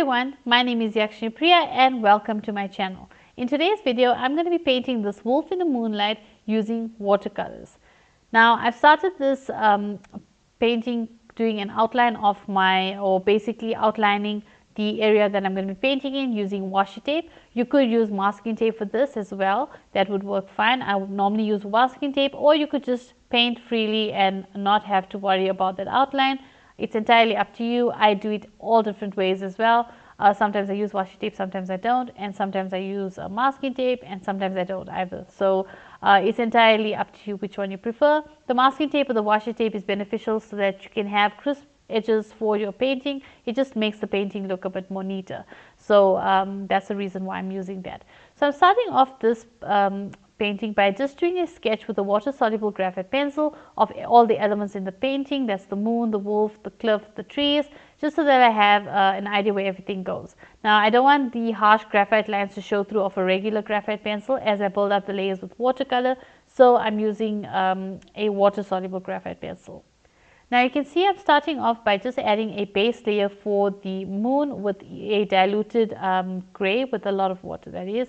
everyone, my name is Yakshmi Priya and welcome to my channel. In today's video, I'm going to be painting this wolf in the moonlight using watercolors. Now, I've started this painting doing an outline of basically outlining the area that I'm going to be painting in using washi tape. You could use masking tape for this as well, that would work fine. I would normally use masking tape, or you could just paint freely and not have to worry about that outline. It's entirely up to you. I do it all different ways as well. Sometimes I use washi tape, sometimes I don't, and sometimes I use masking tape, and sometimes I don't either. So it's entirely up to you which one you prefer. The masking tape or the washi tape is beneficial so that you can have crisp edges for your painting. It just makes the painting look a bit more neater. So that's the reason why I'm using that. So I'm starting off this painting by just doing a sketch with a water-soluble graphite pencil of all the elements in the painting. That's the moon, the wolf, the cliff, the trees, just so that I have an idea where everything goes. Now, I don't want the harsh graphite lines to show through of a regular graphite pencil as I build up the layers with watercolor, so I'm using a water-soluble graphite pencil. Now, you can see I'm starting off by just adding a base layer for the moon with a diluted gray with a lot of water, that is,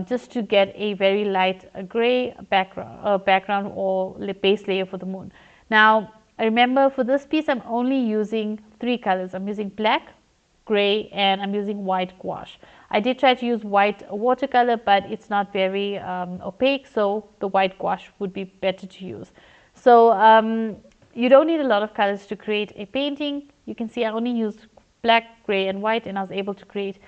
just to get a very light gray background or base layer for the moon. Now, remember, for this piece I'm only using three colors. I'm using black, gray, and I'm using white gouache. I did try to use white watercolor, but it's not very opaque, so the white gouache would be better to use. So you don't need a lot of colors to create a painting. You can see I only used black, gray, and white, and I was able to create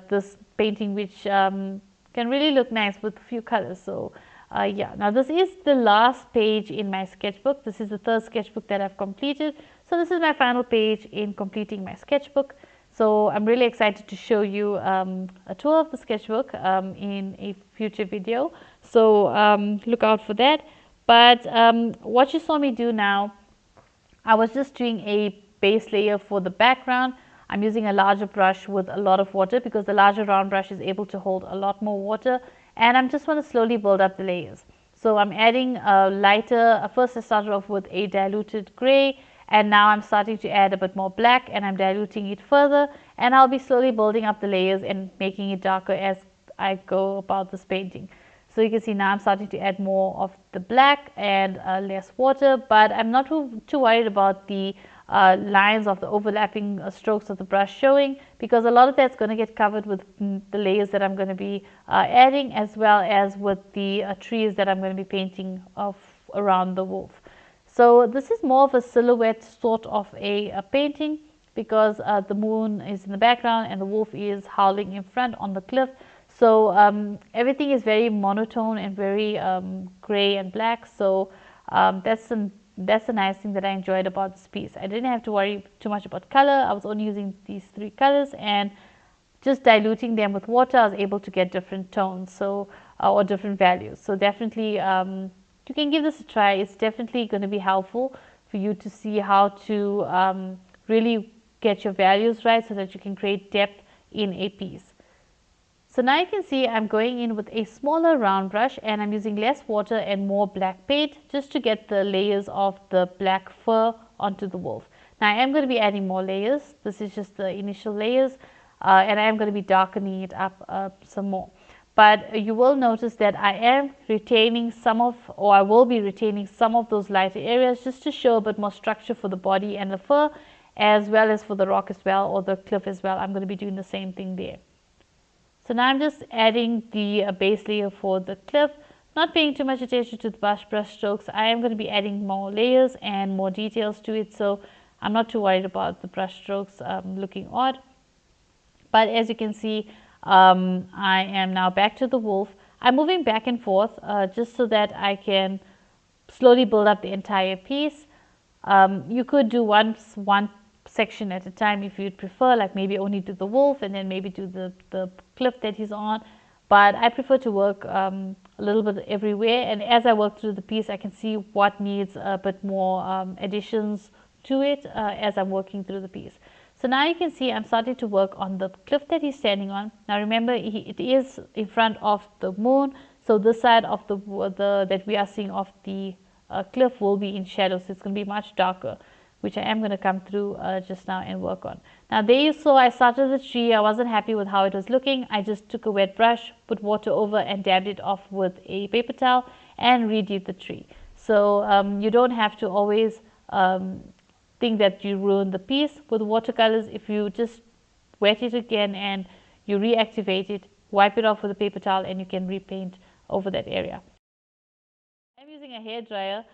this painting which can really look nice with a few colors. So yeah, now this is the last page in my sketchbook. This is the third sketchbook that I've completed. So this is my final page in completing my sketchbook. So I'm really excited to show you a tour of the sketchbook in a future video. So look out for that. But what you saw me do now, I was just doing a base layer for the background. I'm using a larger brush with a lot of water because the larger round brush is able to hold a lot more water, and I just want to slowly build up the layers. So I'm adding a lighter, first I started off with a diluted gray, and now I'm starting to add a bit more black, and I'm diluting it further, and I'll be slowly building up the layers and making it darker as I go about this painting. So you can see now I'm starting to add more of the black and less water, but I'm not too worried about the lines of the overlapping strokes of the brush showing, because a lot of that's going to get covered with the layers that I'm going to be adding, as well as with the trees that I'm going to be painting around the wolf. So this is more of a silhouette sort of a painting, because the moon is in the background and the wolf is howling in front on the cliff. So everything is very monotone and very gray and black. So that's the nice thing that I enjoyed about this piece. I didn't have to worry too much about color. I was only using these three colors, and just diluting them with water, I was able to get different tones, so or different values. So definitely you can give this a try. It's definitely going to be helpful for you to see how to really get your values right so that you can create depth in a piece. So now you can see I'm going in with a smaller round brush, and I'm using less water and more black paint just to get the layers of the black fur onto the wolf. Now I am going to be adding more layers. This is just the initial layers, and I am going to be darkening it up some more. But you will notice that I am retaining I will be retaining some of those lighter areas just to show a bit more structure for the body and the fur, as well as for the rock as well, or the cliff as well. I'm going to be doing the same thing there. So now I'm just adding the base layer for the cliff, not paying too much attention to the brush strokes. I am going to be adding more layers and more details to it, so I'm not too worried about the brush strokes looking odd. But as you can see, I am now back to the wolf. I'm moving back and forth just so that I can slowly build up the entire piece. You could do one section at a time if you'd prefer, like maybe only do the wolf and then maybe do the cliff that he's on, but I prefer to work a little bit everywhere, and as I work through the piece I can see what needs a bit more additions to it as I'm working through the piece. So now you can see I'm starting to work on the cliff that he's standing on. Now remember, it is in front of the moon, so this side of that we are seeing of the cliff will be in shadow, so it's going to be much darker. which I am going to come through just now and work on. Now there you saw I started the tree. I wasn't happy with how it was looking. I just took a wet brush, put water over and dabbed it off with a paper towel and redid the tree. So you don't have to always think that you ruin the piece. With watercolors, if you just wet it again and you reactivate it, wipe it off with a paper towel and you can repaint over that area. I'm using a hair dryer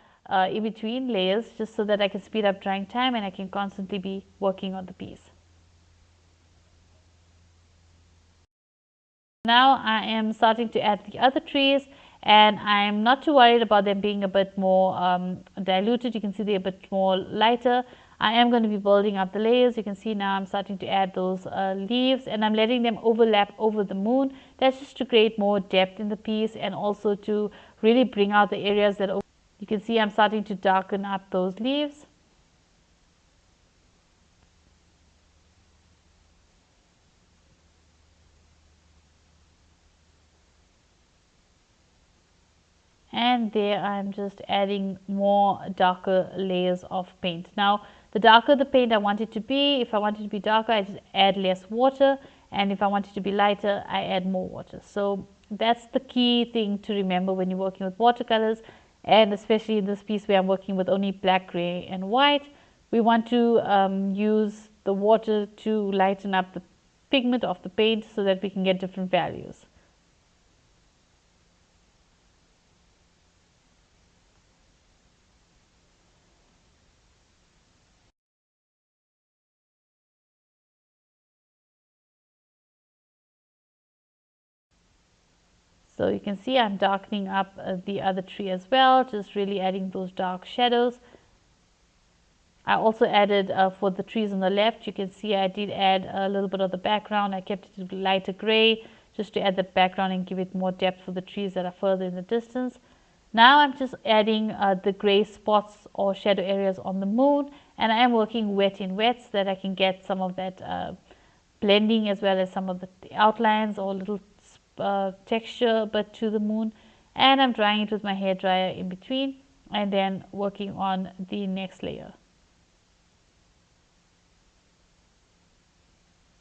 in between layers just so that I can speed up drying time and I can constantly be working on the piece. Now I am starting to add the other trees, and I'm not too worried about them being a bit more diluted. You can see they're a bit more lighter. I am going to be building up the layers. You can see now I'm starting to add those leaves, and I'm letting them overlap over the moon. That's just to create more depth in the piece and also to really bring out the areas that you can see I'm starting to darken up those leaves. And there I'm just adding more darker layers of paint. Now the darker the paint I want it to be, if I want it to be darker I just add less water, and if I want it to be lighter I add more water. So that's the key thing to remember when you're working with watercolors, and especially in this piece where I'm working with only black, gray and white. We want to use the water to lighten up the pigment of the paint so that we can get different values. So you can see I'm darkening up the other tree as well, just really adding those dark shadows. I also added for the trees on the left, you can see I did add a little bit of the background. I kept it lighter gray just to add the background and give it more depth for the trees that are further in the distance. Now I'm just adding the gray spots or shadow areas on the moon, and I am working wet in wet so that I can get some of that blending as well as some of the outlines or little texture but to the moon. And I'm drying it with my hair dryer in between and then working on the next layer.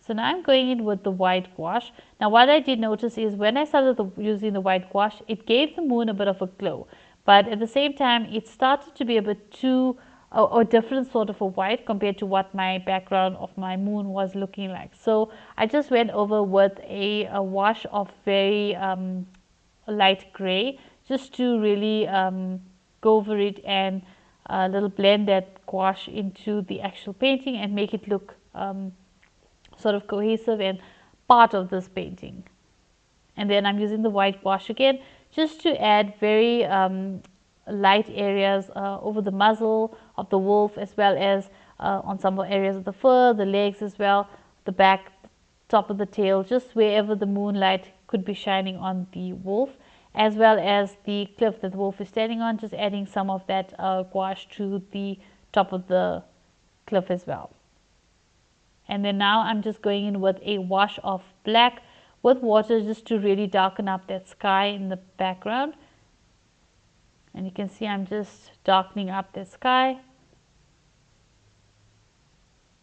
So now I'm going in with the white gouache. Now what I did notice is when I started using the white gouache, it gave the moon a bit of a glow, but at the same time it started to be a bit too a different sort of a white compared to what my background of my moon was looking like. So I just went over with a wash of very light gray just to really go over it and a little blend that gouache into the actual painting and make it look sort of cohesive and part of this painting. And then I'm using the white gouache again just to add very light areas over the muzzle of the wolf, as well as on some areas of the fur, the legs as well, the back, top of the tail, just wherever the moonlight could be shining on the wolf, as well as the cliff that the wolf is standing on, just adding some of that gouache to the top of the cliff as well. And then now I'm just going in with a wash of black with water just to really darken up that sky in the background. And you can see I'm just darkening up the sky.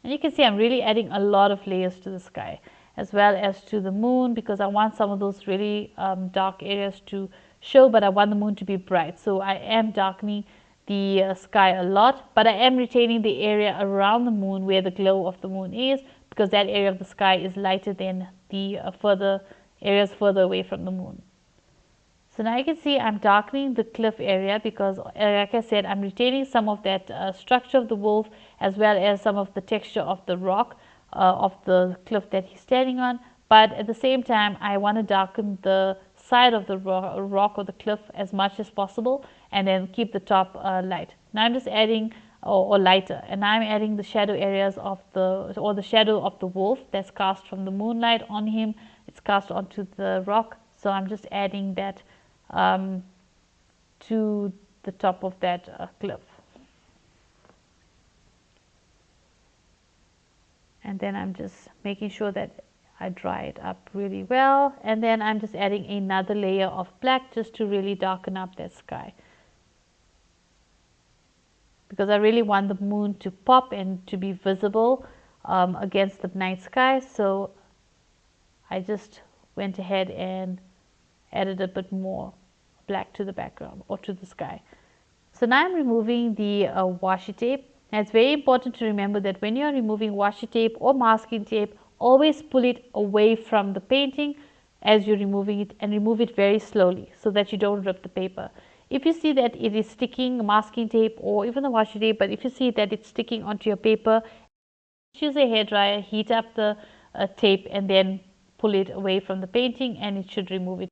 And you can see I'm really adding a lot of layers to the sky as well as to the moon, because I want some of those really dark areas to show, but I want the moon to be bright. So I am darkening the sky a lot, but I am retaining the area around the moon where the glow of the moon is, because that area of the sky is lighter than the further areas further away from the moon. So now you can see I'm darkening the cliff area because, like I said, I'm retaining some of that structure of the wolf as well as some of the texture of the rock of the cliff that he's standing on. But at the same time, I want to darken the side of the rock or the cliff as much as possible and then keep the top light. Now I'm just adding or lighter, and I'm adding the shadow areas of the shadow of the wolf that's cast from the moonlight on him. It's cast onto the rock, so I'm just adding that to the top of that cliff. And then I'm just making sure that I dry it up really well, and then I'm just adding another layer of black just to really darken up that sky. because I really want the moon to pop and to be visible against the night sky. So I just went ahead and added a bit more black to the background or to the sky. So now I'm removing the washi tape. Now it's very important to remember that when you're removing washi tape or masking tape, always pull it away from the painting as you're removing it, and remove it very slowly so that you don't rip the paper. If you see that it is sticking, masking tape or even the washi tape, but if you see that it's sticking onto your paper, use a hairdryer, heat up the tape and then pull it away from the painting, and it should remove it.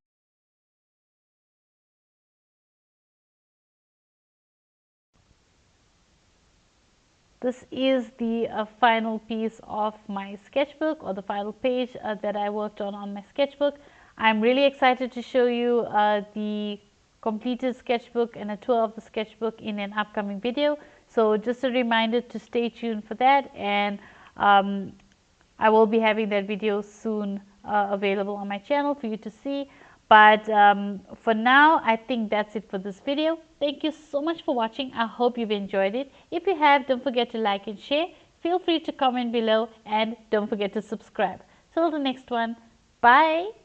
This is the final piece of my sketchbook, or the final page that I worked on my sketchbook. I'm really excited to show you the completed sketchbook and a tour of the sketchbook in an upcoming video. So just a reminder to stay tuned for that, and I will be having that video soon available on my channel for you to see. But for now, I think that's it for this video. Thank you so much for watching. I hope you've enjoyed it. If you have, don't forget to like and share. Feel free to comment below, and don't forget to subscribe. Till the next one, bye.